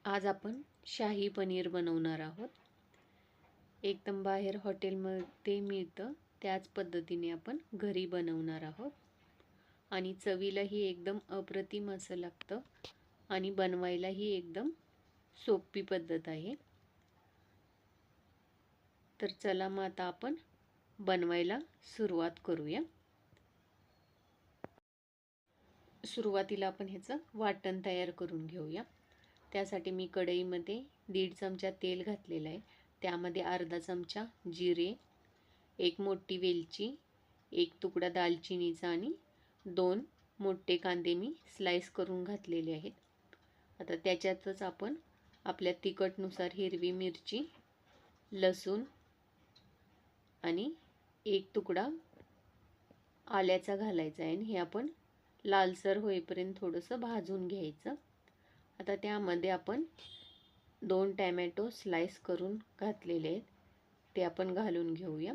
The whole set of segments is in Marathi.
आज आपण शाही पनीर बनवणार आहोत। एकदम बाहेर हॉटेलमध्ये मिळतं त्याच पद्धतीने आपण घरी बनवणार आहोत आणि चवीलाही एकदम अप्रतिम असं लागतं आणि बनवायलाही एकदम सोपी पद्धत आहे। तर चला मग आता आपण बनवायला सुरुवात करूया। सुरुवातीला आपण ह्याचं वाटण तयार करून घेऊया। त्यासाठी मी कढईमध्ये 1.5 चमचा तेल घातलेलं आहे। त्यामध्ये अर्धा चमचा जिरे, एक मोठी वेलची, एक तुकडा दालचिनीचा आणि 2 मोठे कांदे मी स्लाइस करून घातलेले आहेत। आता त्याच्यातच आपण आपल्या तिखटनुसार हिरवी मिरची, लसूण आणि एक तुकडा आल्याचा घालायचा आहे आणि हे आपण लालसर होईपर्यंत थोडंसं भाजून घ्यायचं। आता त्यामध्ये आपण 2 टोमॅटो स्लाइस करून घातलेले आहेत, ते आपण घालून घेऊया।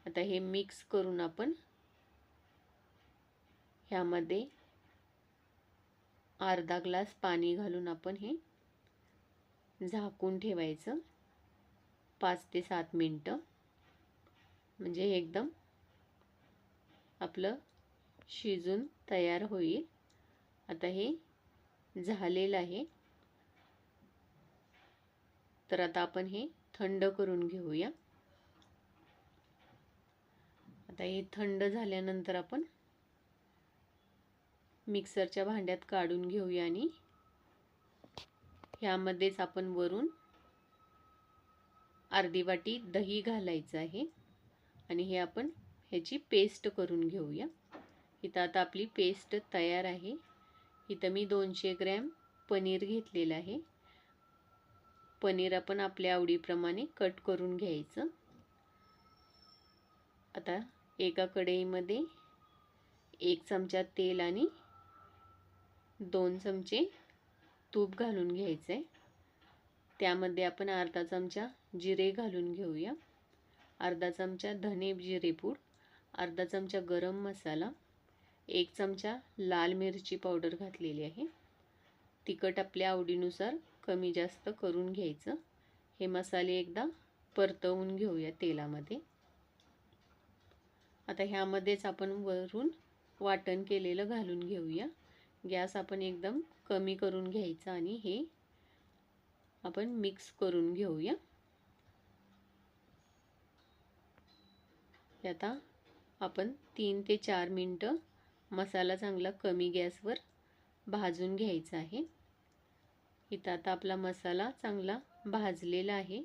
आता हे मिक्स करून आपण ह्यामध्ये अर्धा ग्लास पाणी घालून आपण हे झाकून ठेवायचं 5 ते 7 मिनिटं, म्हणजे हे एकदम आपलं शिजून तयार होईल। आता हे झालेलं आहे। तर आता आपण हे थंड करून घेऊया। आता हे थंड झाल्यानंतर आपण मिक्सरच्या भांड्यात काढून घेऊया आणि ह्यामध्येच आपण वरून अर्धी वाटी दही घालायचं आहे आणि हे आपण ह्याची पेस्ट करून घेऊया। इथं आता आपली पेस्ट तयार आहे। इथं मी 200 ग्रॅम पनीर घेतलेलं आहे। पनीर आपण आपल्या आवडीप्रमाणे कट करून घ्यायचं। आता एका कढईमध्ये 1 चमचा तेल आणि 2 चमचे तूप घालून घ्यायचं आहे। त्यामध्ये आपण अर्धा चमचा जिरे घालून घेऊया, अर्धा चमचा धने जिरे पूड, अर्धा चमचा गरम मसाला, 1 चमचा लाल मिरची पावडर घातलेली आहे। तिखट आपल्या आवडीनुसार कमी जास्त करून घ्यायचं। हे मसाले एकदा परतवून घेऊया तेलामध्ये। आता ह्यामध्येच आपण वरून वाटण केलेलं घालून घेऊया। गॅस आपण एकदम कमी करून घ्यायचा आणि हे आपण मिक्स करून घेऊया। आता आपण 3 ते 4 मिनिटं मसाला चांगला कमी गॅसवर भाजून घ्यायचा आहे। इथं आता आपला मसाला चांगला भाजलेला आहे,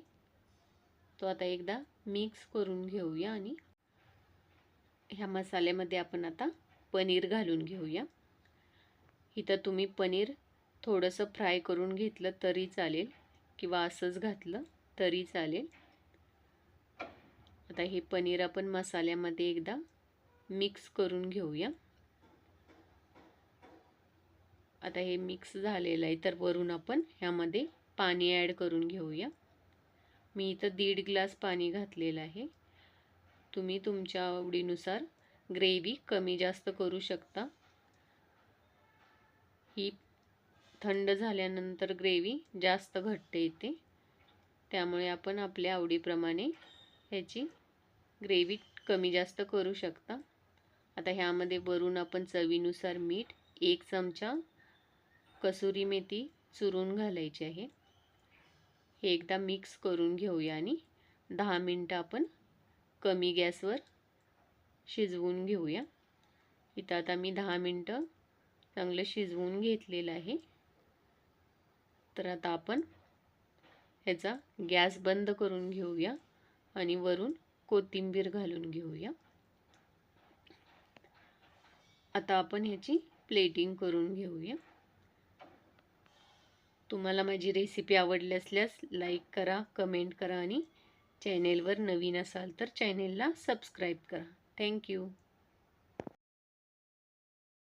तो आता एकदा मिक्स करून घेऊया आणि ह्या मसाल्यामध्ये आपण आता पनीर घालून घेऊया। इथं तुम्ही पनीर थोडंसं फ्राय करून घेतलं तरी चालेल किंवा असंच घातलं तरी चालेल। आता हे पनीर आपण मसाल्यामध्ये एकदा मिक्स करून घेऊया। आता हे मिक्स झालेलं आहे, तर वरून आपण ह्यामध्ये पाणी ॲड करून घेऊया। मी इथं 1.5 ग्लास पाणी घातलेलं आहे। तुम्ही तुमच्या आवडीनुसार ग्रेव्ही कमी जास्त करू शकता। ही थंड झाल्यानंतर ग्रेव्ही जास्त घट्ट येते, त्यामुळे आपण आपल्या आवडीप्रमाणे ह्याची ग्रेव्ही कमी जास्त करू शकता। आता ह्यामध्ये वरून आपण चवीनुसार मीठ, 1 चमचा कसुरी मेथी चुरून घालायची आहे। हे एकदा मिक्स करून घेऊया आणि 10 मिनिटं आपण कमी गॅसवर शिजवून घेऊया। इथं आता मी 10 मिनिटं चांगलं शिजवून घेतलेलं आहे। तर आता आपण ह्याचा गॅस बंद करून घेऊया आणि वरून कोथिंबीर घालून घेऊया। आता आपण ह्याची प्लेटिंग करून घेऊया। तुम्हाला माझी रेसिपी आवडली असल्यास लाईक करा, कमेंट करा आणि चॅनेलवर नवीन असाल तर चॅनेलला सबस्क्राईब करा। थँक्यू।